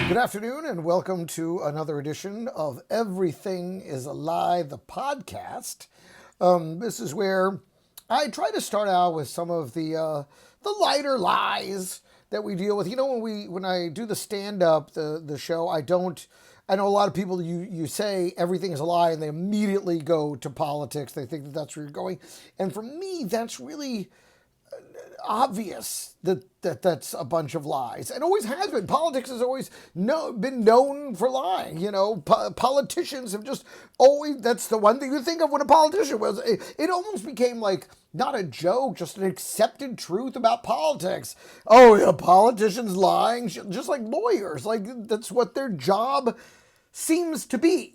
Good afternoon and welcome to another edition of Everything is a Lie, the podcast. This is where I try to start out with some of the lighter lies that we deal with. You know, when I do the stand-up, the show, I know a lot of people, you say everything is a lie and they immediately go to politics. They think that that's where you're going. And for me, that's really obvious that's a bunch of lies, and always has been. Politics has always been known for lying. You know, politicians have just always, that's the one thing you think of when a politician was. It almost became like not a joke, just an accepted truth about politics. Oh yeah, politicians lying, just like lawyers. Like that's what their job seems to be.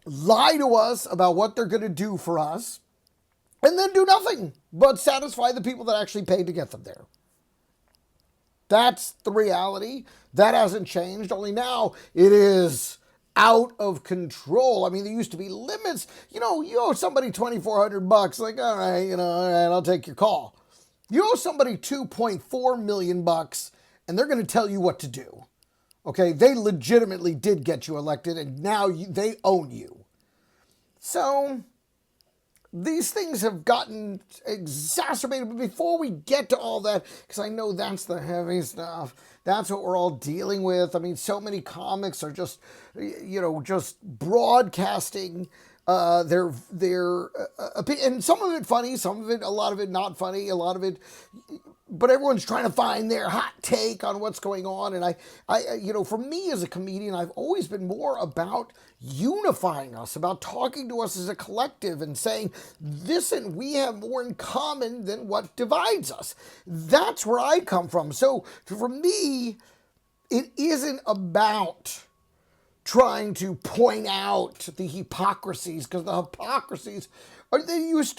Lie to us about what they're going to do for us, and then do nothing but satisfy the people that actually paid to get them there. That's the reality. That hasn't changed, only now it is out of control. I mean, there used to be limits. You owe somebody $2,400, like, all right, I'll take your call. You owe somebody $2.4 million, and they're going to tell you what to do. Okay, they legitimately did get you elected, and now they own you. So these things have gotten exacerbated. But before we get to all that, because I know that's the heavy stuff, that's what we're all dealing with. I mean, so many comics are just broadcasting their opinion, and some of it funny, some of it, a lot of it not funny, a lot of it, but everyone's trying to find their hot take on what's going on. And I for me as a comedian, I've always been more about unifying us, about talking to us as a collective and saying, listen, we have more in common than what divides us. That's where I come from. So for me, it isn't about trying to point out the hypocrisies, because the hypocrisies they used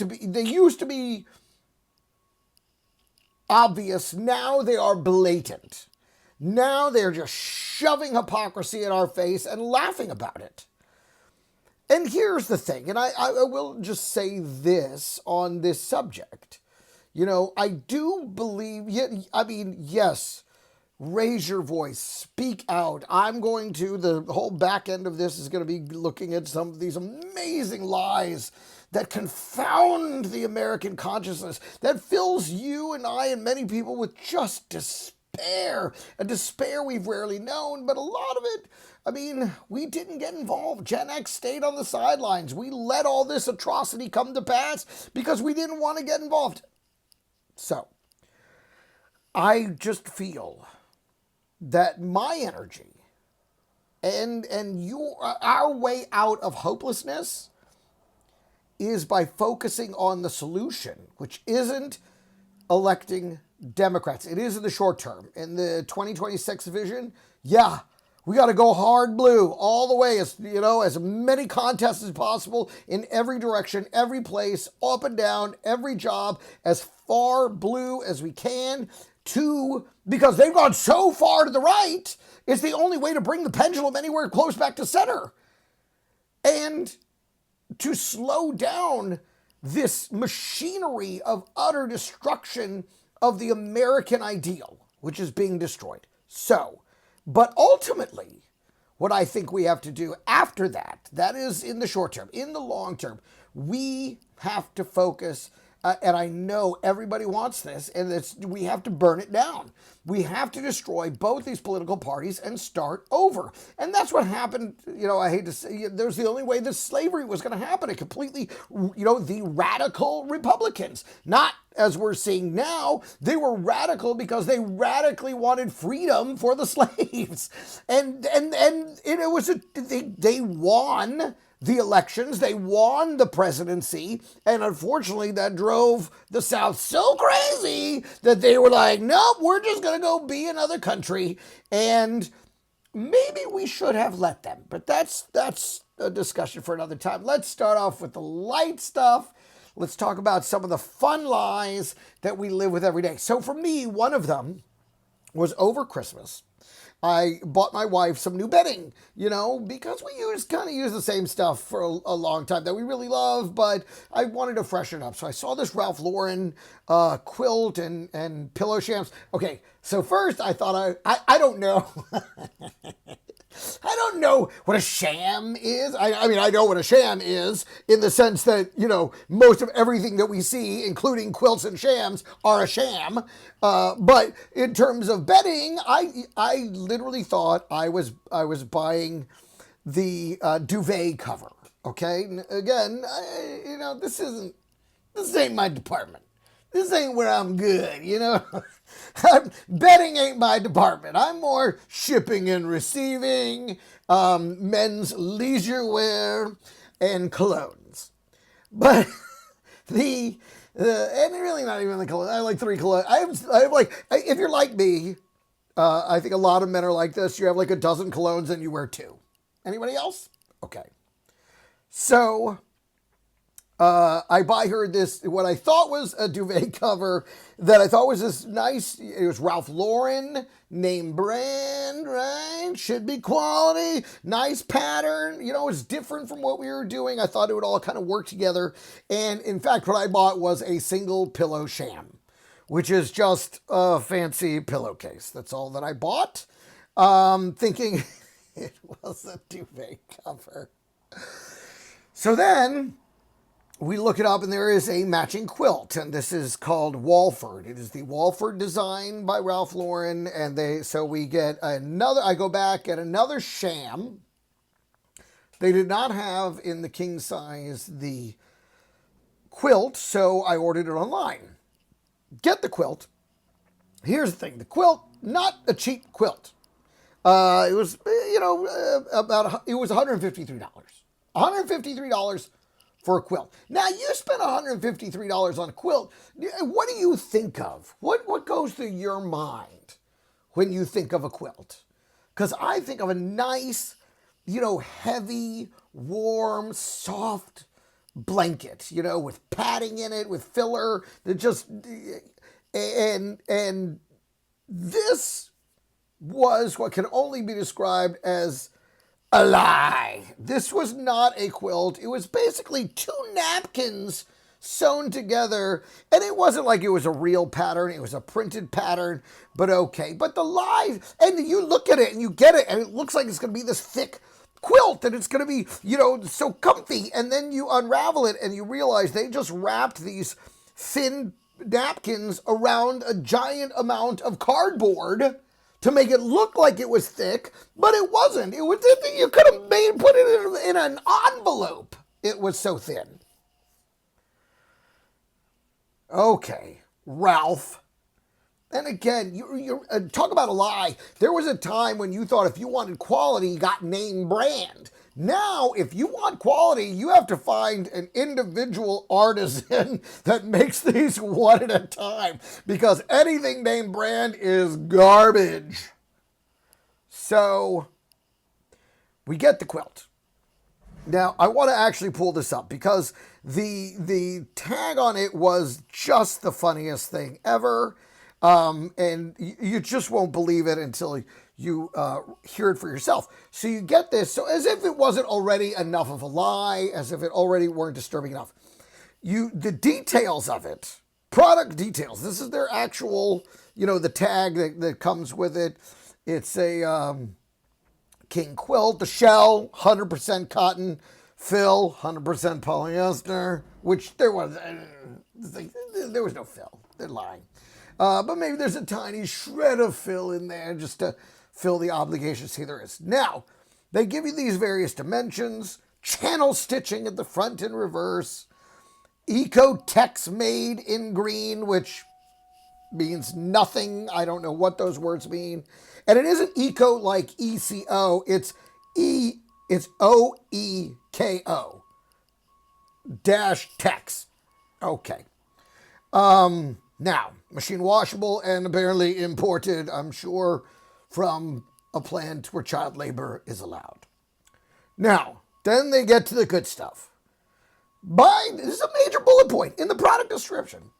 to be obvious. Now they are blatant. Now they're just shoving hypocrisy in our face and laughing about it. And here's the thing, and I will just say this on this subject. I do believe, yes, raise your voice, speak out. The whole back end of this is going to be looking at some of these amazing lies that confound the American consciousness, that fills you and I and many people with just despair, a despair we've rarely known. But a lot of it, we didn't get involved. Gen X stayed on the sidelines. We let all this atrocity come to pass because we didn't want to get involved. So I just feel that my energy and our way out of hopelessness is by focusing on the solution, which isn't electing Democrats. It is in the short term. In the 2026 vision, we got to go hard blue all the way, as many contests as possible in every direction, every place, up and down, every job, as far blue as we can, because they've gone so far to the right, it's the only way to bring the pendulum anywhere close back to center. And to slow down this machinery of utter destruction of the American ideal, which is being destroyed. But ultimately, what I think we have to do after that is in the short term. In the long term, we have to focus, and I know everybody wants this, and we have to burn it down. We have to destroy both these political parties and start over. And that's what happened. I hate to say, there's the only way that slavery was going to happen. It completely, the radical Republicans, not as we're seeing now, they were radical because they radically wanted freedom for the slaves. And it was, they won the elections, they won the presidency, and unfortunately that drove the South so crazy that they were like, nope, we're just going to go be another country. And maybe we should have let them, but that's a discussion for another time. Let's start off with the light stuff. Let's talk about some of the fun lies that we live with every day. So for me, one of them was over Christmas. I bought my wife some new bedding, because we kind of use the same stuff for a long time that we really love, but I wanted to freshen it up. So I saw this Ralph Lauren quilt and pillow shams. Okay, so first I thought I don't know. I don't know what a sham is. I mean, I know what a sham is in the sense that, most of everything that we see, including quilts and shams, are a sham. But in terms of bedding, I literally thought I was buying the duvet cover. Okay, again, this ain't my department. This ain't where I'm good, Bedding ain't my department. I'm more shipping and receiving, men's leisure wear, and colognes. But and really not even the cologne. I have like 3 colognes. I have like, if you're like me, I think a lot of men are like this. You have like a dozen colognes and you wear 2. Anybody else? Okay. So I buy her this, what I thought was a duvet cover that I thought was this nice, it was Ralph Lauren, name brand, right? Should be quality, nice pattern, it's different from what we were doing. I thought it would all kind of work together. And in fact, what I bought was a single pillow sham, which is just a fancy pillowcase. That's all that I bought, thinking it was a duvet cover. So then we look it up and there is a matching quilt, and this is called Walford. It is the Walford design by Ralph Lauren, and so we get another, I go back, get another sham. They did not have in the king size the quilt, so I ordered it online. Get the quilt. Here's the thing, the quilt, not a cheap quilt. It was, it was $153. $153 for a quilt. Now, you spend $153 on a quilt. What do you think of? What goes through your mind when you think of a quilt? Because I think of a nice, heavy, warm, soft blanket, with padding in it, with filler, that just, and this was what can only be described as a lie. This was not a quilt. It was basically 2 napkins sewn together, and it wasn't like it was a real pattern. It was a printed pattern, but okay. But the lie, and you look at it and you get it, and it looks like it's going to be this thick quilt, and it's going to be, so comfy, and then you unravel it and you realize they just wrapped these thin napkins around a giant amount of cardboard to make it look like it was thick, but it wasn't. It was, you could have put it in an envelope. It was so thin. Okay, Ralph. And again, you talk about a lie. There was a time when you thought if you wanted quality, you got name brand. Now, if you want quality, you have to find an individual artisan that makes these one at a time, because anything name brand is garbage. So, we get the quilt. Now, I want to actually pull this up because the tag on it was just the funniest thing ever. And you just won't believe it until you hear it for yourself. So you get this, so as if it wasn't already enough of a lie, as if it already weren't disturbing enough. The details of it, product details, this is their actual, the tag that comes with it. It's a king quilt, the shell, 100% cotton, fill, 100% polyester, which there was no fill. They're lying. But maybe there's a tiny shred of fill in there just to fill the obligation. See, there is. Now, they give you these various dimensions, channel stitching at the front and reverse, Eco-Tex made in green, which means nothing. I don't know what those words mean. And it isn't eco like ECO, it's OEKO dash tex. Okay. Now, machine washable and apparently imported, I'm sure, from a plant where child labor is allowed. Now, then they get to the good stuff. This is a major bullet point in the product description.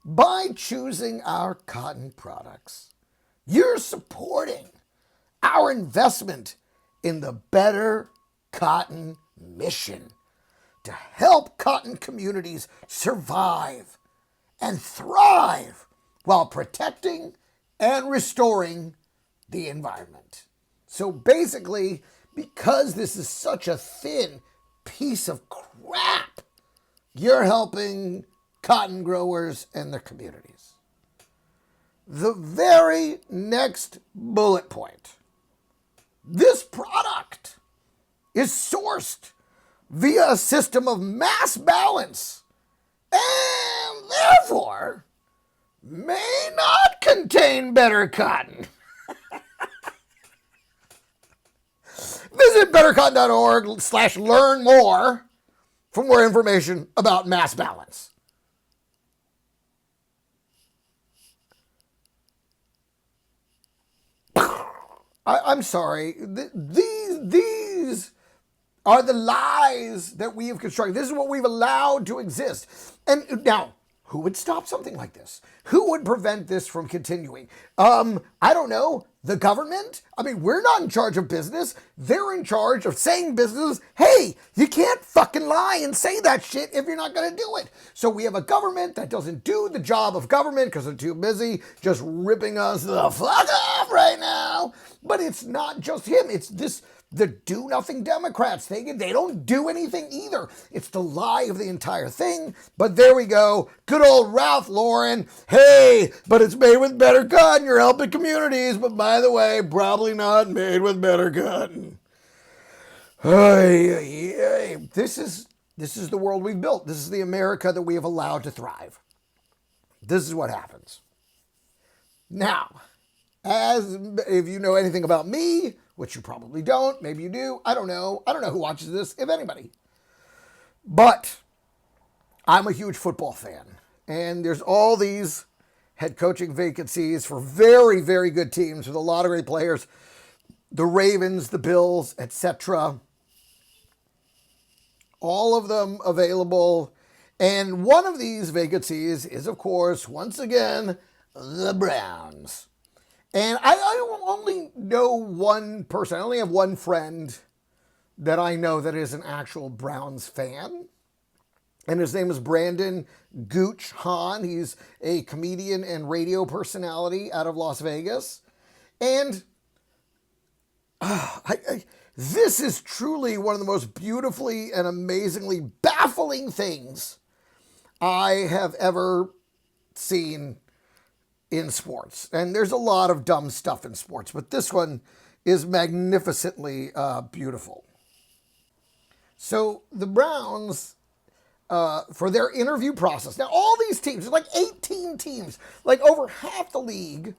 By choosing our cotton products, You're supporting our investment in the Better Cotton mission to help cotton communities survive and thrive while protecting and restoring the environment. So basically, because this is such a thin piece of crap, you're helping cotton growers and their communities. The very next bullet point. This product is sourced via a system of mass balance and therefore may not contain better cotton. Visit bettercotton.org/learn more for more information about mass balance. I'm sorry. These are the lies that we have constructed. This is what we've allowed to exist. And now, who would stop something like this? Who would prevent this from continuing? I don't know. The government? I mean, we're not in charge of business. They're in charge of saying business, hey, you can't fucking lie and say that shit if you're not going to do it. So we have a government that doesn't do the job of government because they're too busy just ripping us the fuck off right now. But it's not just him. It's the do-nothing Democrats. They don't do anything either. It's the lie of the entire thing. But there we go. Good old Ralph Lauren. Hey, but it's made with better cotton. You're helping communities. But by the way, probably not made with better cotton. This is the world we've built. This is the America that we have allowed to thrive. This is what happens. Now, as if you know anything about me, which you probably don't, maybe you do, I don't know who watches this, if anybody. But I'm a huge football fan, and there's all these head coaching vacancies for very, very good teams with a lot of great players. The Ravens, the Bills, etc. All of them available. And one of these vacancies is, of course, once again, the Browns. And I only know one person. I only have one friend that I know that is an actual Browns fan. And his name is Brandon Gooch Hahn. He's a comedian and radio personality out of Las Vegas. And this is truly one of the most beautifully and amazingly baffling things I have ever seen in sports. And there's a lot of dumb stuff in sports, but this one is magnificently beautiful. So the Browns, for their interview process, now all these teams, there's like 18 teams, like over half the league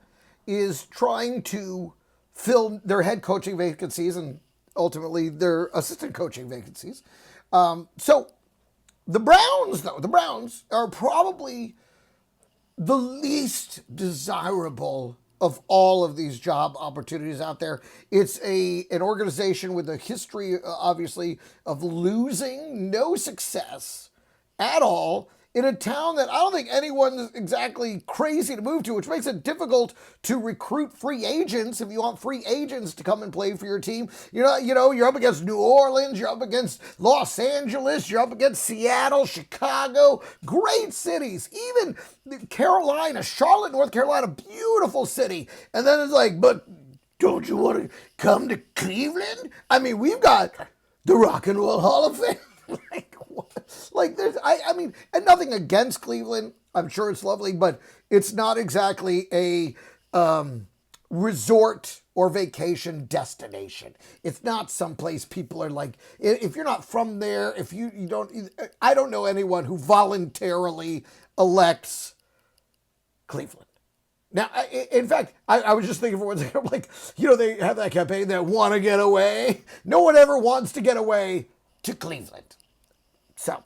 is trying to fill their head coaching vacancies and ultimately their assistant coaching vacancies. So the Browns are probably the least desirable of all of these job opportunities out there. It's an organization with a history, obviously, of losing, no success at all, in a town that I don't think anyone's exactly crazy to move to, which makes it difficult to recruit free agents. If you want free agents to come and play for your team, you're up against New Orleans, you're up against Los Angeles, you're up against Seattle, Chicago, great cities, even Carolina, Charlotte, North Carolina, beautiful city. And then it's like, but don't you want to come to Cleveland? I mean, we've got the Rock and Roll Hall of Fame. And nothing against Cleveland. I'm sure it's lovely, but it's not exactly a resort or vacation destination. It's not someplace people are like, if you're not from there, if you don't, I don't know anyone who voluntarily elects Cleveland. Now, in fact, I was just thinking for one second, like, they have that campaign that want to get away. No one ever wants to get away to Cleveland. So,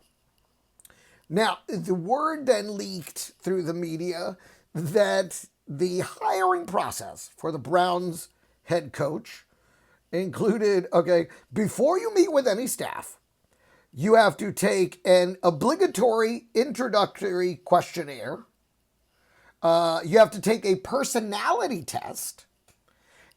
now, the word then leaked through the media that the hiring process for the Browns head coach included, before you meet with any staff, you have to take an obligatory introductory questionnaire. You have to take a personality test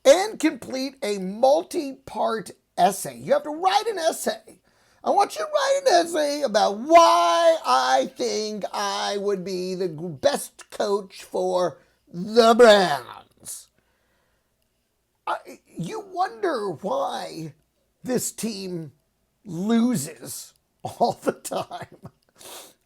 and complete a multi-part essay. You have to write an essay. I want you to write an essay about why I think I would be the best coach for the Browns. You wonder why this team loses all the time.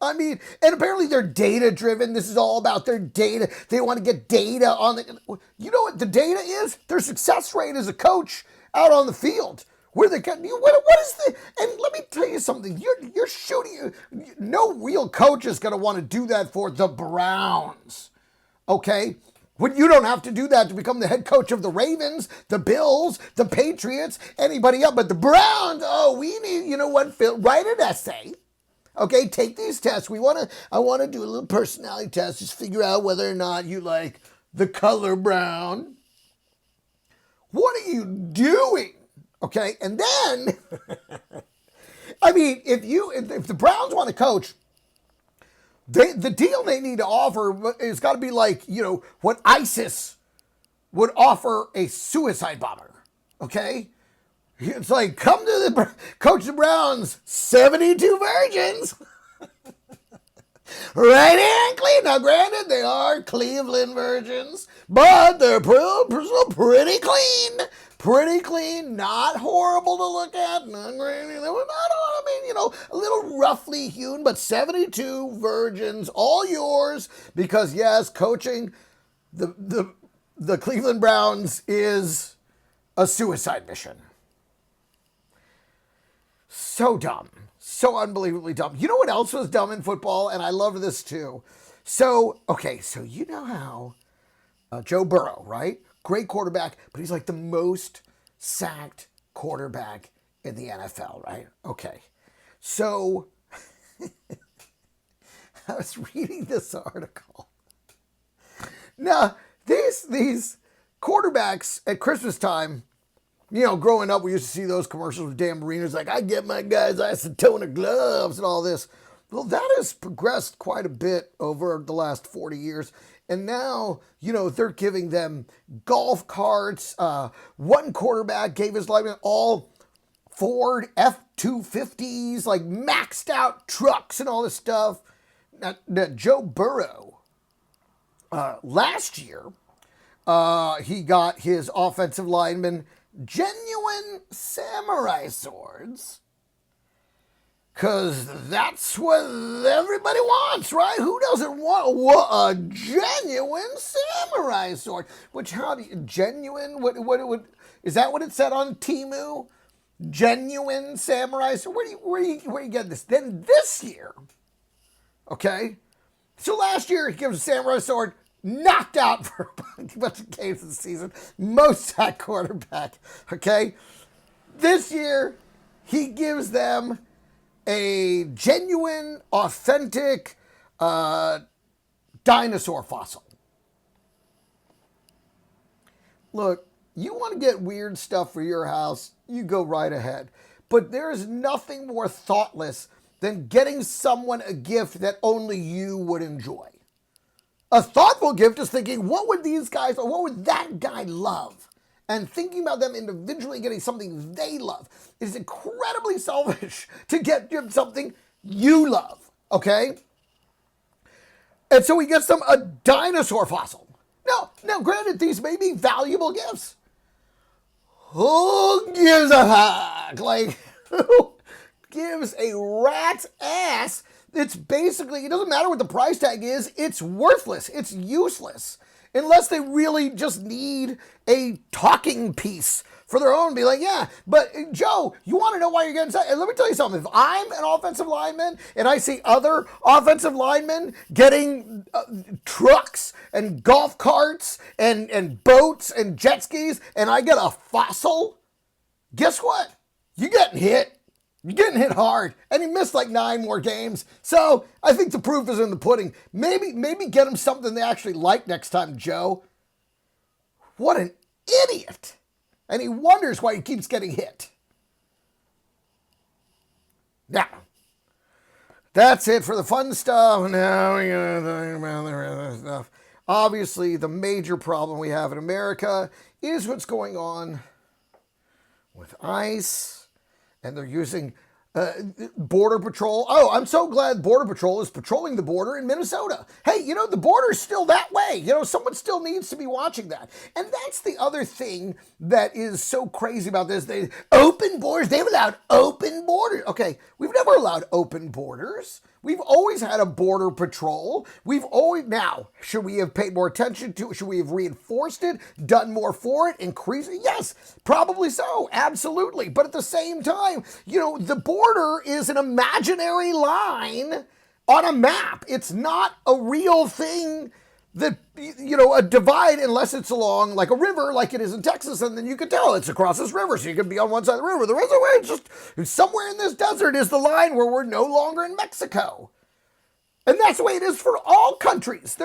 I mean, and apparently they're data driven. This is all about their data. They want to get data on the. You know what the data is? Their success rate as a coach out on the field. Where they get what is the? And let me tell you something. You're shooting. No real coach is going to want to do that for the Browns. Okay. When you don't have to do that to become the head coach of the Ravens, the Bills, the Patriots, anybody else, but the Browns. Oh, we need. You know what? Phil, write an essay. Okay, take these tests. I want to do a little personality test. Just figure out whether or not you like the color brown. What are you doing? Okay, and then, I mean, if the Browns want to coach, the deal they need to offer is got to be like, what ISIS would offer a suicide bomber. Okay? It's like, come to coach the Browns, 72 virgins. Right and clean. Now, granted, they are Cleveland virgins, but they're pretty clean. Pretty clean, not horrible to look at. A little roughly hewn, but 72 virgins, all yours. Because, yes, coaching the Cleveland Browns is a suicide mission. So dumb. So unbelievably dumb. You know what else was dumb in football? And I love this too. So you know how Joe Burrow, right? Great quarterback, but he's like the most sacked quarterback in the NFL, right? Okay. So I was reading this article. Now, these quarterbacks at Christmas time, growing up, we used to see those commercials with Dan Marino's like, I get my guys isotonic gloves and all this. Well, that has progressed quite a bit over the last 40 years. And now, they're giving them golf carts. One quarterback gave his life all Ford F-250s, like maxed out trucks and all this stuff. Now Joe Burrow, last year, he got his offensive lineman genuine samurai swords. Because that's what everybody wants, right? Who doesn't want a genuine samurai sword? Which, genuine, what is that what it said on Temu? Genuine samurai sword? Where you get this? Then this year, okay? So last year, he gives a samurai sword, knocked out for a bunch of games of the season. Most sacked quarterback, okay? This year, he gives them a genuine, authentic dinosaur fossil. Look, you want to get weird stuff for your house, you go right ahead. But there is nothing more thoughtless than getting someone a gift that only you would enjoy. A thoughtful gift is thinking, what would that guy love? And thinking about them individually getting something they love. It is incredibly selfish to get them something you love, okay? And so he gets them a dinosaur fossil. Now granted, these may be valuable gifts. Who gives a fuck? Like, who gives a rat's ass? It's basically, it doesn't matter what the price tag is, it's worthless, it's useless. Unless they really just need a talking piece for their own. Be like, yeah, but Joe, you want to know why you're getting sad? And let me tell you something. If I'm an offensive lineman and I see other offensive linemen getting trucks and golf carts and boats and jet skis, and I get a fossil, guess what? You're getting hit. You're getting hit hard, and he missed like 9 more games. So I think the proof is in the pudding. Maybe get him something they actually like next time, Joe. What an idiot. And he wonders why he keeps getting hit. Now, that's it for the fun stuff. Now we're going to talk about the rest of the stuff. Obviously, the major problem we have in America is what's going on with ICE, and they're using Border Patrol. Oh, I'm so glad Border Patrol is patrolling the border in Minnesota. Hey, you know, the border's still that way. You know, someone still needs to be watching that. And that's the other thing that is so crazy about this. They open borders. They've allowed open borders. Okay, we've never allowed open borders. We've always had a border patrol. Now, should we have paid more attention to it? Should we have reinforced it, done more for it, increased it? Yes, probably so, absolutely. But at the same time, you know, the border is an imaginary line on a map. It's not a real thing that, you know, a divide, unless it's along like a river like it is in Texas, and then you can tell it's across this river, so you can be on one side of the river. The rest of the way, it's just somewhere in this desert is the line where we're no longer in Mexico. And that's the way it is for all countries.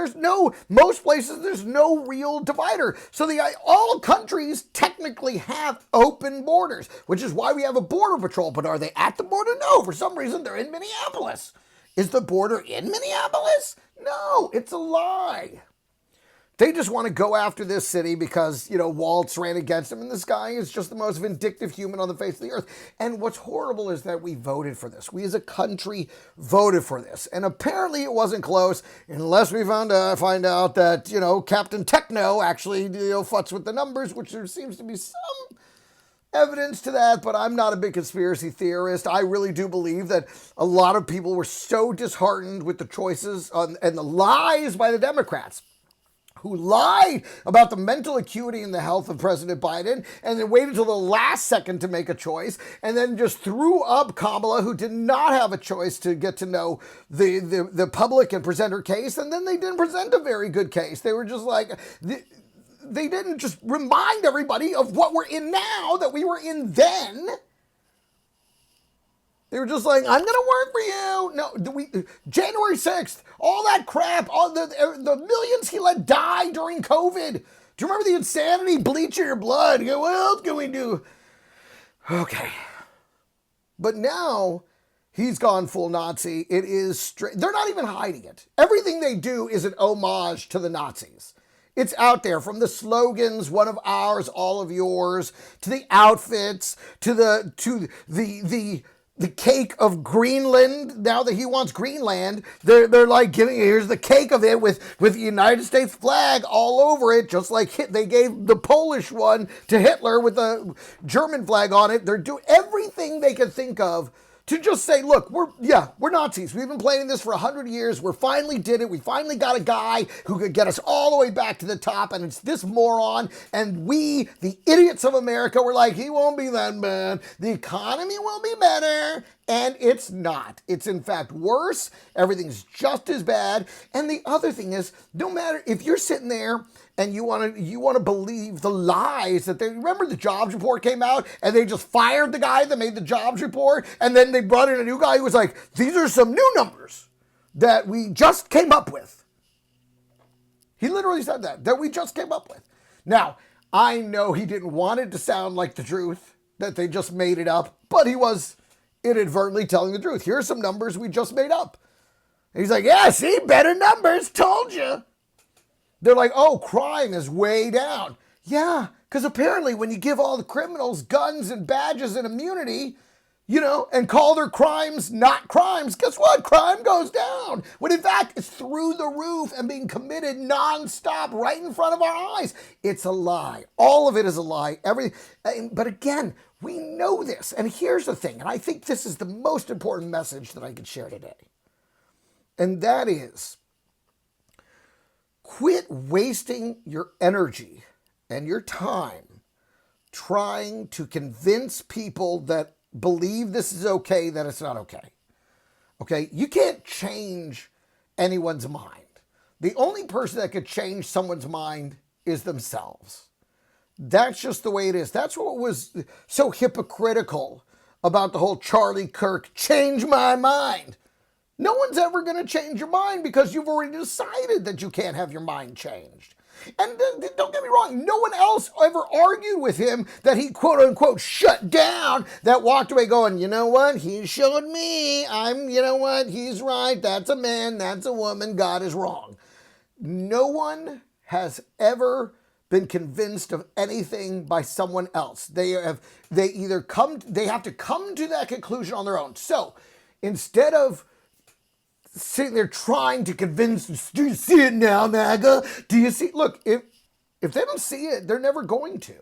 Most places, there's no real divider. So all countries technically have open borders, which is why we have a border patrol. But are they at the border? No, for some reason, they're in Minneapolis. Is the border in Minneapolis? No, it's a lie. They just want to go after this city because, you know, Waltz ran against him, and this guy is just the most vindictive human on the face of the earth. And what's horrible is that we voted for this. We as a country voted for this. And apparently it wasn't close, unless we find out that, you know, Captain Techno actually, you know, fucks with the numbers, which there seems to be some evidence to that, but I'm not a big conspiracy theorist. I really do believe that a lot of people were so disheartened with the choices and the lies by the Democrats, who lied about the mental acuity and the health of President Biden, and then waited until the last second to make a choice, and then just threw up Kamala, who did not have a choice to get to know the public and present her case, and then they didn't present a very good case. They were just like... They didn't just remind everybody of what we're in now that we were in then. They were just like, I'm going to work for you. No, January 6th, all that crap, all the millions he let die during COVID. Do you remember the insanity? Bleach your blood. You go, what else can we do? Okay. But now he's gone full Nazi. It is straight. They're not even hiding it. Everything they do is an homage to the Nazis. It's out there, from the slogans, one of ours, all of yours, to the outfits, to the cake of Greenland. Now that he wants Greenland, they're like here's the cake of it with the United States flag all over it, just like they gave the Polish one to Hitler with the German flag on it. They're doing everything they can think of to just say, look, we're Nazis. We've been playing this for 100 years. We finally did it. We finally got a guy who could get us all the way back to the top, and it's this moron. And we, the idiots of America, were like, he won't be that bad. The economy will be better. And it's not. It's in fact worse. Everything's just as bad. And the other thing is, no matter if you're sitting there and you want to believe the lies that remember the jobs report came out and they just fired the guy that made the jobs report, and then they brought in a new guy who was like, these are some new numbers that we just came up with. He literally said that we just came up with. Now, I know he didn't want it to sound like the truth, that they just made it up, but he was inadvertently telling the truth. Here are some numbers we just made up. And he's like, yeah, see, better numbers, told you. They're like, oh, crime is way down. Yeah, because apparently when you give all the criminals guns and badges and immunity, you know, and call their crimes not crimes, guess what? Crime goes down. When in fact, it's through the roof and being committed nonstop right in front of our eyes. It's a lie. All of it is a lie. Everything. But again, we know this. And here's the thing, and I think this is the most important message that I could share today. And that is, quit wasting your energy and your time trying to convince people that believe this is okay, that it's not okay. Okay? You can't change anyone's mind. The only person that could change someone's mind is themselves. That's just the way it is. That's what was so hypocritical about the whole Charlie Kirk change my mind. No one's ever going to change your mind because you've already decided that you can't have your mind changed. And don't get me wrong, no one else ever argued with him that he quote unquote shut down, that walked away going, you know what, he showed me, you know what, he's right, that's a man, that's a woman, God is wrong. No one has ever been convinced of anything by someone else. They have to come to that conclusion on their own. So instead of sitting there trying to convince them, do you see it now, MAGA? Do you see? Look, if they don't see it, they're never going to.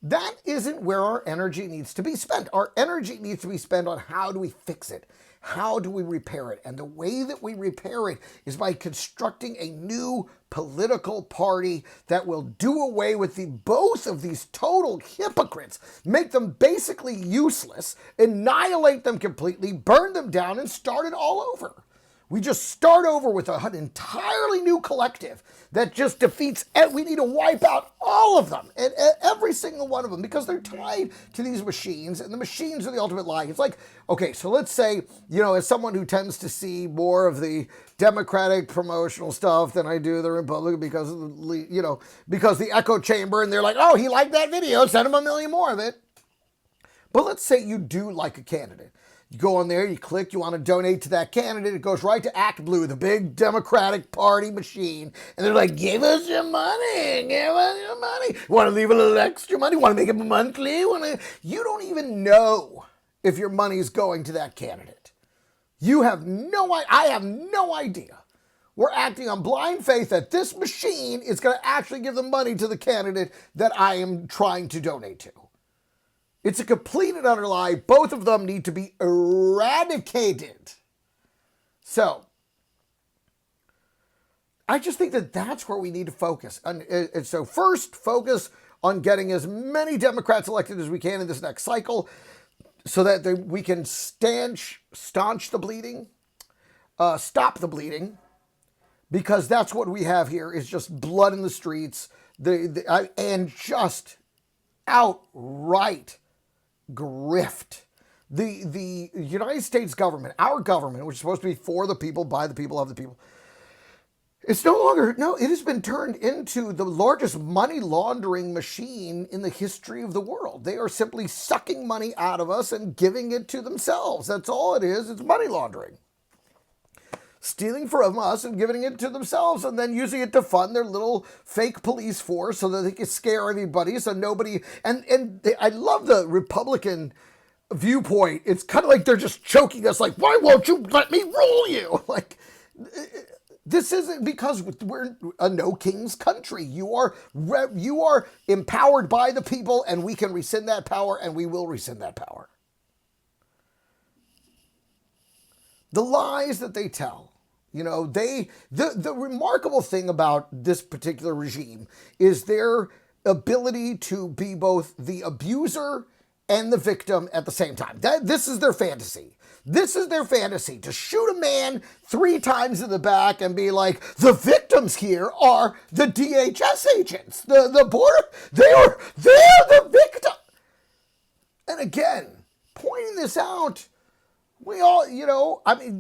That isn't where our energy needs to be spent. Our energy needs to be spent on how do we fix it? How do we repair it? And the way that we repair it is by constructing a new political party that will do away with both of these total hypocrites, make them basically useless, annihilate them completely, burn them down, and start it all over. We just start over with an entirely new collective that just defeats, we need to wipe out all of them, and every single one of them, because they're tied to these machines, and the machines are the ultimate lie. It's like, okay, so let's say, as someone who tends to see more of the Democratic promotional stuff than I do the Republican because of because the echo chamber, and they're like, oh, he liked that video, send him a million more of it. But let's say you do like a candidate. You go on there, you click, you want to donate to that candidate. It goes right to Act Blue, the big Democratic Party machine. And they're like, give us your money. Give us your money. Want to leave a little extra money? Want to make it monthly? You don't even know if your money is going to that candidate. I have no idea. We're acting on blind faith that this machine is going to actually give the money to the candidate that I am trying to donate to. It's a complete and utter lie. Both of them need to be eradicated. So, I just think that that's where we need to focus. And so first, focus on getting as many Democrats elected as we can in this next cycle so that we can staunch the bleeding, stop the bleeding, because that's what we have here is just blood in the streets and just outright grift. The United States government, our government, which is supposed to be for the people, by the people, of the people, it has been turned into the largest money laundering machine in the history of the world. They are simply sucking money out of us and giving it to themselves. That's all it is. It's money laundering. Stealing from us and giving it to themselves and then using it to fund their little fake police force so that they can scare everybody so nobody... I love the Republican viewpoint. It's kind of like they're just choking us like, why won't you let me rule you? Like, this isn't because we're a no king's country. You are empowered by the people and we can rescind that power and we will rescind that power. The lies that they tell. The remarkable thing about this particular regime is their ability to be both the abuser and the victim at the same time. This is their fantasy. This is their fantasy, to shoot a man 3 times in the back and be like, the victims here are the DHS agents, the border, they're the victim. And again, pointing this out, we all,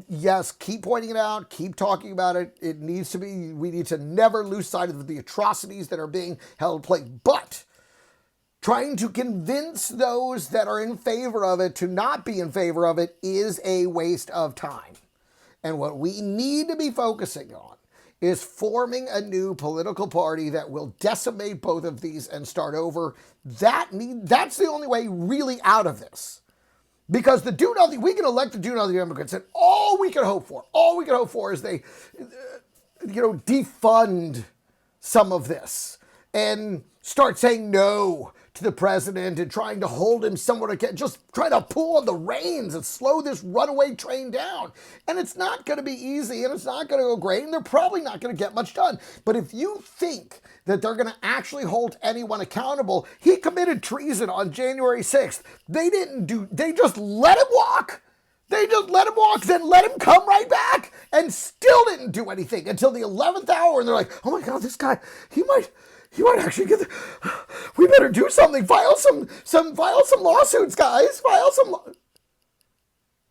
yes, keep pointing it out, keep talking about it. We need to never lose sight of the atrocities that are being held play. But trying to convince those that are in favor of it to not be in favor of it is a waste of time. And what we need to be focusing on is forming a new political party that will decimate both of these and start over. That's the only way really out of this. Because we can elect the do-nothing Democrats, and all we can hope for is they, defund some of this and start saying no to the president and trying to hold him somewhere just try to pull on the reins and slow this runaway train down. And it's not going to be easy and it's not going to go great and they're probably not going to get much done. But if you think that they're going to actually hold anyone accountable, he committed treason on January 6th. They just let him walk. They just let him walk, then let him come right back and still didn't do anything until the 11th hour. And they're like, oh my God, this guy, he might actually we better do something. File some lawsuits, guys.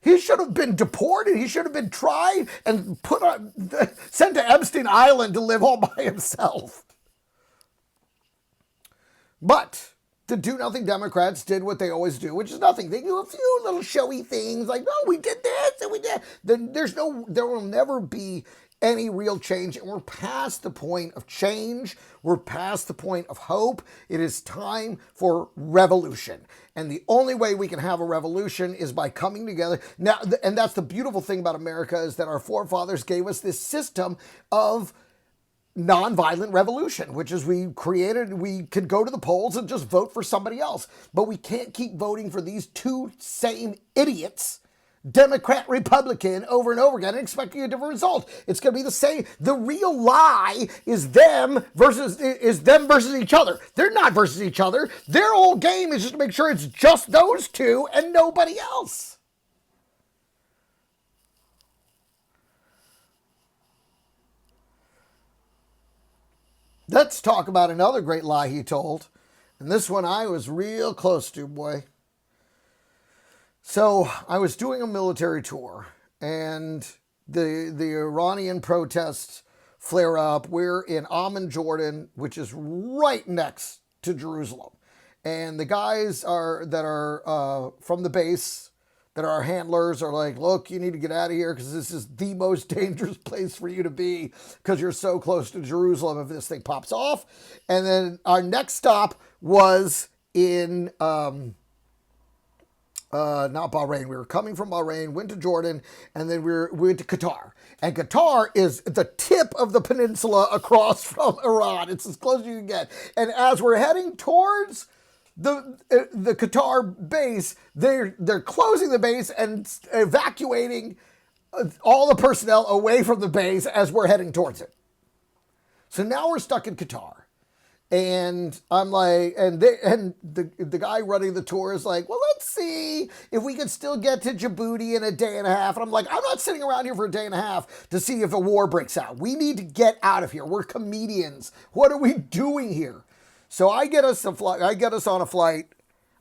He should have been deported. He should have been tried and sent to Epstein Island to live all by himself. But the do-nothing Democrats did what they always do, which is nothing. They do a few little showy things like, oh, we did this and we did. There will never be any real change. And we're past the point of change. We're past the point of hope. It is time for revolution. And the only way we can have a revolution is by coming together. Now, and that's the beautiful thing about America, is that our forefathers gave us this system of nonviolent revolution, which is we could go to the polls and just vote for somebody else. But we can't keep voting for these two same idiots, Democrat, Republican, over and over again and expecting a different result. It's going to be the same. The real lie is them versus each other. They're not versus each other. Their whole game is just to make sure it's just those two and nobody else. Let's talk about another great lie he told. And this one I was real close to, boy. So I was doing a military tour, and the Iranian protests flare up. We're in Amman, Jordan, which is right next to Jerusalem. And the guys that are from the base, that are our handlers, are like, look, you need to get out of here because this is the most dangerous place for you to be because you're so close to Jerusalem if this thing pops off. And then our next stop was in... not Bahrain. We were coming from Bahrain, went to Jordan, and then we went to Qatar. And Qatar is the tip of the peninsula across from Iran. It's as close as you can get. And as we're heading towards the Qatar base, they're closing the base and evacuating all the personnel away from the base as we're heading towards it. So now we're stuck in Qatar. And I'm like, the guy running the tour is like, well, let's see if we can still get to Djibouti in a day and a half. And I'm like, I'm not sitting around here for a day and a half to see if a war breaks out. We need to get out of here. We're comedians. What are we doing here? So I get us on a flight.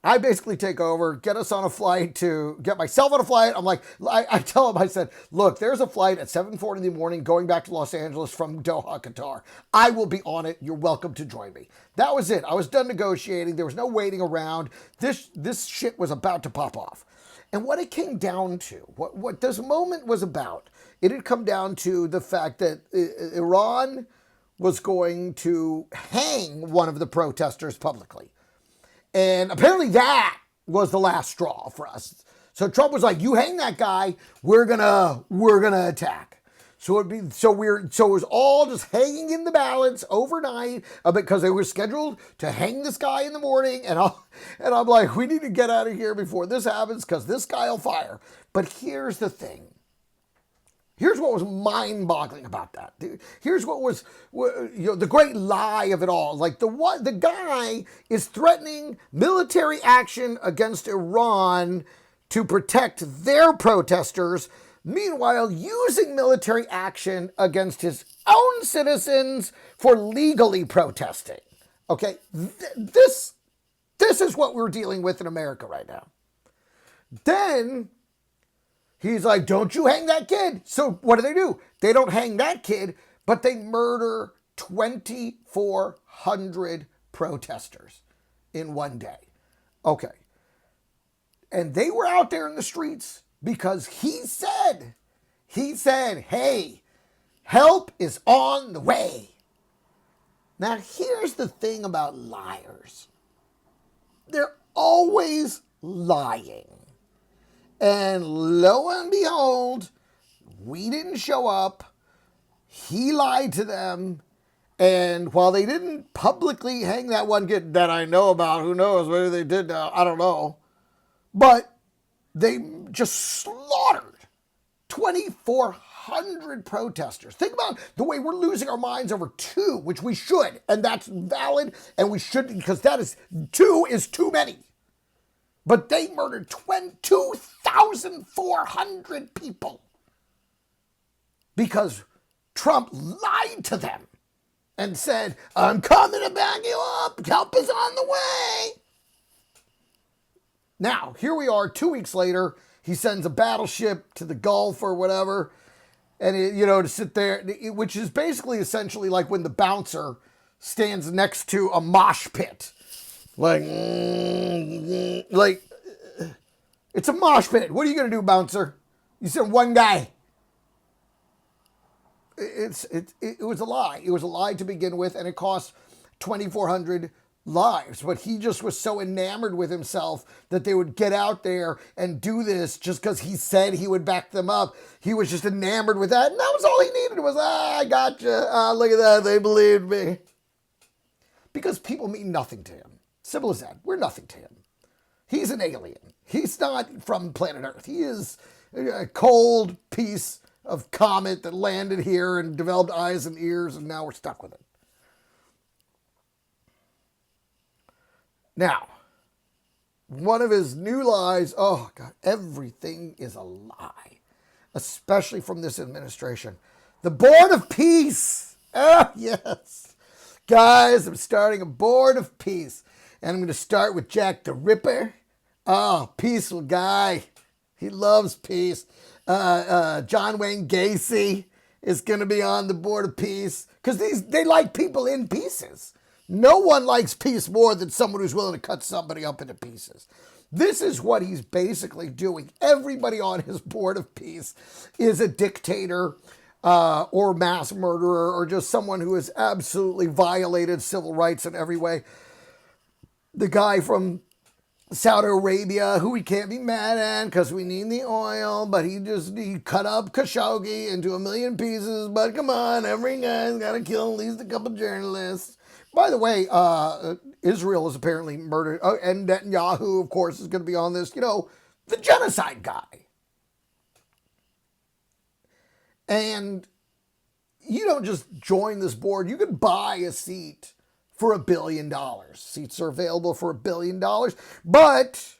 I basically take over, get us on a flight to get myself on a flight. I'm like, I tell him, I said, look, there's a flight at 7:40 in the morning going back to Los Angeles from Doha, Qatar. I will be on it. You're welcome to join me. That was it. I was done negotiating. There was no waiting around. This shit was about to pop off. And what it came down to, what this moment was about, it had come down to the fact that Iran was going to hang one of the protesters publicly. And apparently that was the last straw for us. So Trump was like, you hang that guy, we're gonna attack. So it was all just hanging in the balance overnight because they were scheduled to hang this guy in the morning. And I'm like, we need to get out of here before this happens because this guy will fire. But here's the thing. Here's what was mind-boggling about that. Here's what was, the great lie of it all. Like the guy is threatening military action against Iran to protect their protesters, meanwhile using military action against his own citizens for legally protesting. Okay, this is what we're dealing with in America right now. Then he's like, don't you hang that kid. So what do? They don't hang that kid, but they murder 2,400 protesters in one day. Okay. And they were out there in the streets because he said, hey, help is on the way. Now, here's the thing about liars. They're always lying. And lo and behold, we didn't show up. He lied to them. And while they didn't publicly hang that one kid that I know about, who knows, maybe they did now, I don't know. But they just slaughtered 2,400 protesters. Think about the way we're losing our minds over two, which we should. And that's valid, and we should, because two is too many. But they murdered 2,400 people because Trump lied to them and said, I'm coming to back you up. Help is on the way. Now, here we are 2 weeks later. He sends a battleship to the Gulf or whatever, and to sit there, which is basically essentially like when the bouncer stands next to a mosh pit. Like, it's a mosh pit. What are you going to do, bouncer? You sent one guy. it was a lie. It was a lie to begin with, and it cost 2,400 lives. But he just was so enamored with himself that they would get out there and do this just because he said he would back them up. He was just enamored with that, and that was all he needed was, I gotcha. Look at that. They believed me. Because people mean nothing to him. Simple as that. We're nothing to him. He's an alien. He's not from planet Earth. He is a cold piece of comet that landed here and developed eyes and ears, and now we're stuck with it. Now, one of his new lies, oh God, everything is a lie, especially from this administration. The Board of Peace. Oh, yes. Guys, I'm starting a Board of Peace, and I'm going to start with Jack the Ripper. Oh, peaceful guy. He loves peace. John Wayne Gacy is going to be on the Board of Peace because they like people in pieces. No one likes peace more than someone who's willing to cut somebody up into pieces. This is what he's basically doing. Everybody on his Board of Peace is a dictator or mass murderer or just someone who has absolutely violated civil rights in every way. The guy from Saudi Arabia, who we can't be mad at because we need the oil, but he cut up Khashoggi into 1 million pieces. But come on, every guy's got to kill at least a couple journalists. By the way, Israel is apparently murdered, and Netanyahu, of course, is going to be on this, the genocide guy. And you don't just join this board. You can buy a seat for $1 billion. Seats are available for $1 billion, but,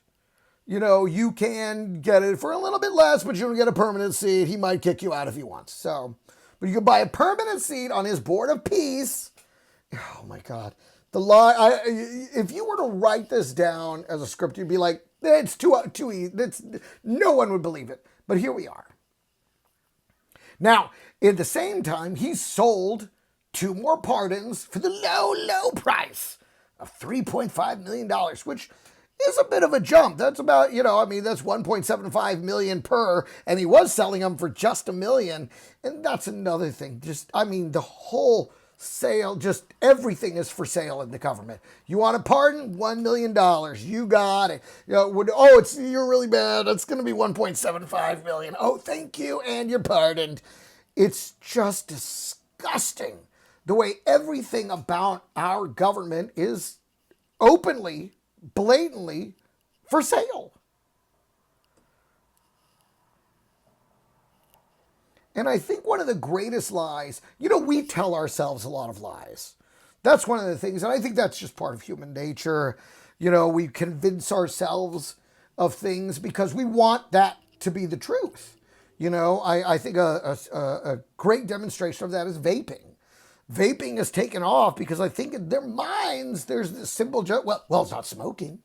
you can get it for a little bit less, but you don't get a permanent seat. He might kick you out if he wants. So, but you can buy a permanent seat on his Board of Peace. Oh my God. The lie, if you were to write this down as a script, you'd be like, it's too easy. No one would believe it. But here we are. Now, at the same time, he sold 2 more pardons for the low price of $3.5 million, which is a bit of a jump. That's about, that's $1.75 million per, and he was selling them for just $1 million. And that's another thing. The whole sale, just everything is for sale in the government. You want a pardon? $1 million. You got it. You're really bad. It's going to be $1.75 million. Oh, thank you. And you're pardoned. It's just disgusting the way everything about our government is openly, blatantly for sale. And I think one of the greatest lies, we tell ourselves a lot of lies. That's one of the things, and I think that's just part of human nature. We convince ourselves of things because we want that to be the truth. I think a great demonstration of that is vaping. Vaping has taken off because I think in their minds there's this simple joke. Well, it's not smoking.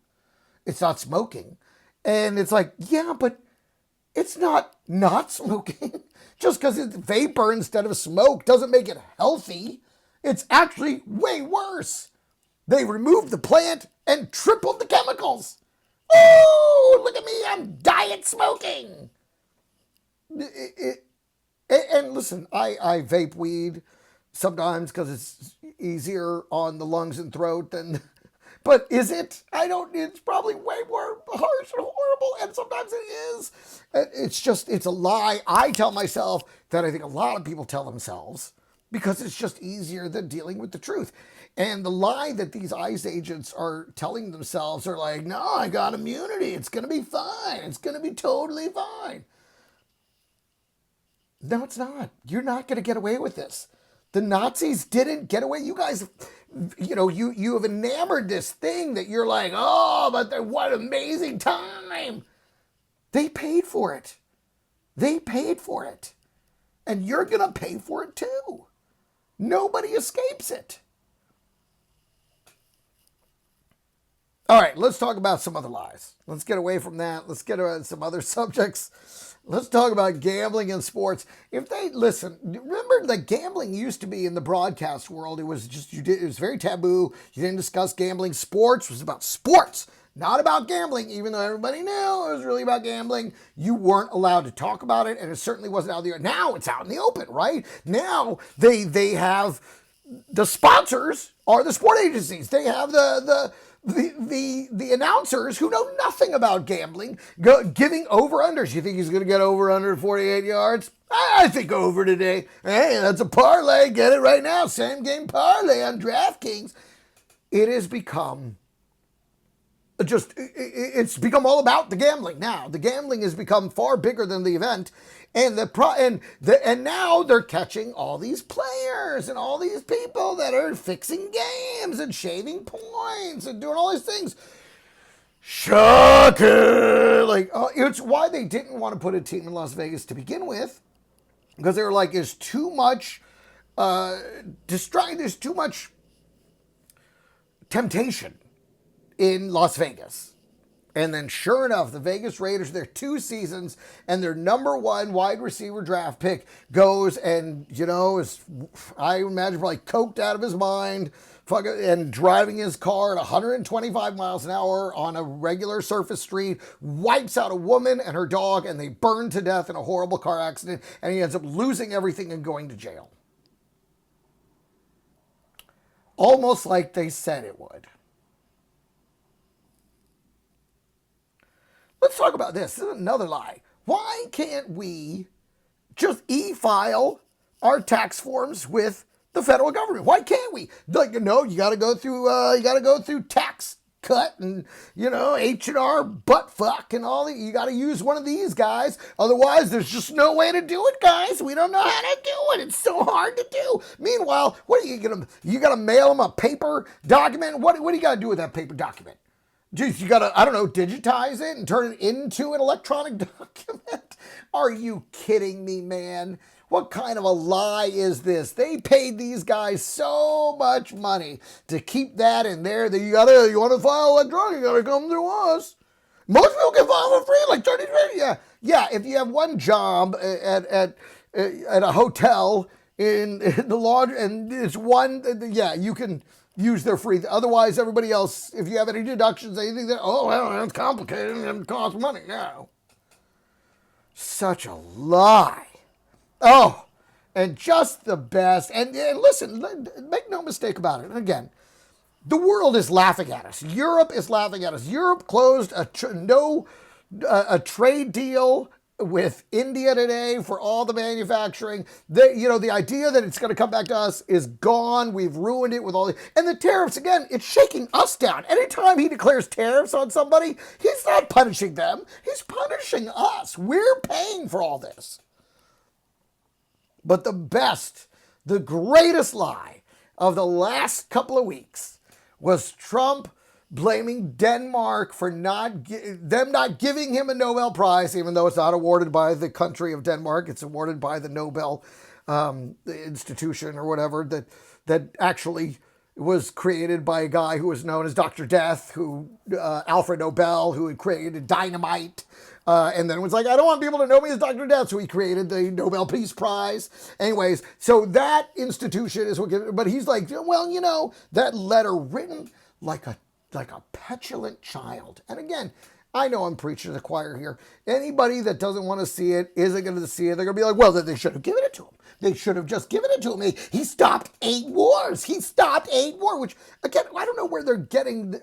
It's not smoking. And it's like, yeah, but it's not smoking. Just because it's vapor instead of smoke doesn't make it healthy. It's actually way worse. They removed the plant and tripled the chemicals. Oh, look at me, I'm diet smoking. And listen, I vape weed sometimes because it's easier on the lungs and throat than... But is it? It's probably way more harsh and horrible, and sometimes it is. It's a lie. I tell myself that I think a lot of people tell themselves because it's just easier than dealing with the truth. And the lie that these ICE agents are telling themselves are like, no, I got immunity. It's going to be fine. It's going to be totally fine. No, it's not. You're not going to get away with this. The Nazis didn't get away. You guys, you have enamored this thing that you're like, oh, but what amazing time. They paid for it. They paid for it. And you're going to pay for it too. Nobody escapes it. All right, let's talk about some other lies. Let's get away from that. Let's get on some other subjects. Let's talk about gambling and sports. Remember that gambling used to be in the broadcast world. It was very taboo. You didn't discuss gambling. Sports was about sports. Not about gambling, even though everybody knew it was really about gambling. You weren't allowed to talk about it, and it certainly wasn't out there. Now it's out in the open, right? Now they have the sponsors are the sport agencies. They have the announcers who know nothing about gambling giving over-unders. You think he's going to get over under 48 yards? I think over today. Hey, that's a parlay. Get it right now. Same game parlay on DraftKings. It has become it's become all about the gambling now. The gambling has become far bigger than the event, and and now they're catching all these players and all these people that are fixing games and shaving points and doing all these things. Shocker! Like, it's why they didn't want to put a team in Las Vegas to begin with, because they were like, there's too much there's too much temptation in Las Vegas. And then sure enough, the Vegas Raiders, their 2 seasons, and their number 1 wide receiver draft pick goes and, is, I imagine, probably coked out of his mind and driving his car at 125 miles an hour on a regular surface street, wipes out a woman and her dog, and they burn to death in a horrible car accident, and he ends up losing everything and going to jail. Almost like they said it would. Let's talk about this. This is another lie. Why can't we just e-file our tax forms with the federal government? Why can't we? Like, you got to go through tax cut and H&R butt fuck and all that. You got to use one of these guys. Otherwise, there's just no way to do it, guys. We don't know how to do it. It's so hard to do. Meanwhile, what are you gonna? You got to mail them a paper document. What do you got to do with that paper document? Geez, you gotta, digitize it and turn it into an electronic document? Are you kidding me, man? What kind of a lie is this? They paid these guys so much money to keep that in there that you want to file electronic, you gotta come through us. Most people can file for free, like 30 days. Yeah. If you have one job at a hotel in the laundry, and it's one, you can use their free. Otherwise, everybody else, if you have any deductions, anything that, that's complicated and it costs money now. Such a lie. Oh, and just the best. And listen, make no mistake about it. And again, the world is laughing at us. Europe is laughing at us. Europe closed a trade deal with India today for all the manufacturing. The idea that it's going to come back to us is gone. We've ruined it with all the, and the tariffs, again, it's shaking us down. Anytime he declares tariffs on somebody, he's not punishing them. He's punishing us. We're paying for all this. But the greatest lie of the last couple of weeks was Trump blaming Denmark for not giving him a Nobel Prize, even though it's not awarded by the country of Denmark. It's awarded by the Nobel institution or whatever that actually was created by a guy who was known as Dr. Death, Alfred Nobel, who had created dynamite. And then was like, I don't want people to know me as Dr. Death, so he created the Nobel Peace Prize. Anyways, so that institution is what, but he's like, well, that letter written like a petulant child. And again, I know I'm preaching to the choir here. Anybody that doesn't want to see it isn't going to see it. They're going to be like, well, then they should have given it to him. They should have just given it to him. He stopped 8 wars. He stopped 8 wars, which, again, I don't know where they're getting.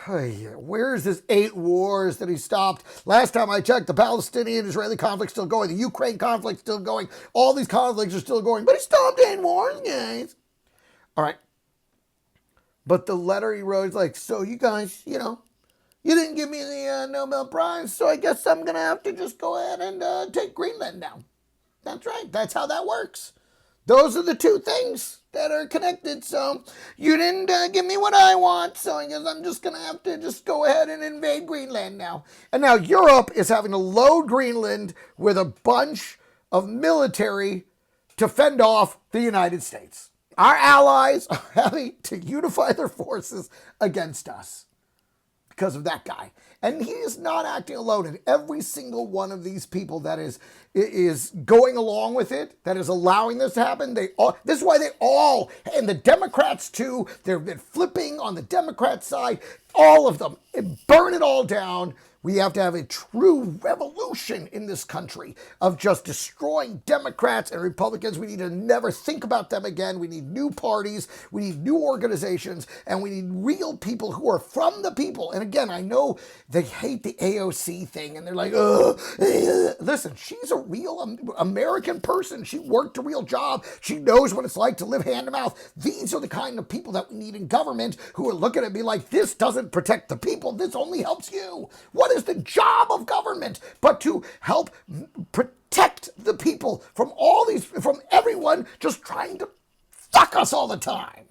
Where is this 8 wars that he stopped? Last time I checked, the Palestinian-Israeli conflict's still going. The Ukraine conflict's still going. All these conflicts are still going. But he stopped 8 wars, guys. All right. But the letter he wrote is like, so you guys, you didn't give me the Nobel Prize, so I guess I'm going to have to just go ahead and take Greenland now. That's right. That's how that works. Those are the 2 things that are connected. So you didn't give me what I want, so I guess I'm just going to have to just go ahead and invade Greenland now. And now Europe is having to load Greenland with a bunch of military to fend off the United States. Our allies are having to unify their forces against us. because of that guy. And he is not acting alone. And every single one of these people that is going along with it, that is allowing this to happen, this is why they all, and the Democrats too, they've been flipping on the Democrat side, all of them, burn it all down. We have to have a true revolution in this country of just destroying Democrats and Republicans. We need to never think about them again. We need new parties. We need new organizations. And we need real people who are from the people. And again, I know they hate the AOC thing. And they're like, ugh. Listen, she's a real American person. She worked a real job. She knows what it's like to live hand to mouth. These are the kind of people that we need in government who are looking at me like, this doesn't protect the people. This only helps you. What is the job of government but to help protect the people from from everyone just trying to fuck us all the time?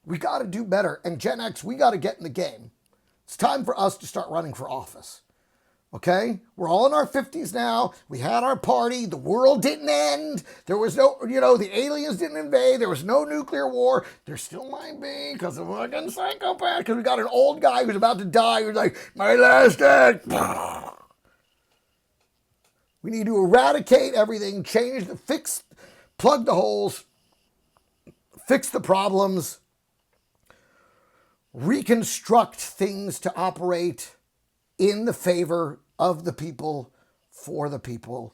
We got to do better. And Gen X, we got to get in the game. It's time for us to start running for office. Okay? We're all in our 50s now. We had our party. The world didn't end. There was no, the aliens didn't invade. There was no nuclear war. There still might be because of fucking psychopath. Because we got an old guy who's about to die who's like, my last act. We need to eradicate everything, plug the holes, fix the problems, reconstruct things to operate in the favor of the people, for the people,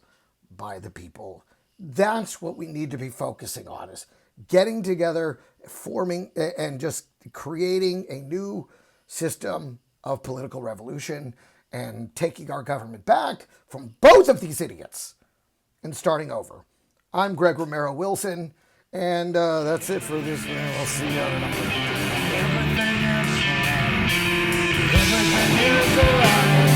by the people. That's what we need to be focusing on, is getting together, forming, and just creating a new system of political revolution and taking our government back from both of these idiots and starting over. I'm Greg Romero Wilson, and that's it for this. I'll see you on another one. Everything is alright.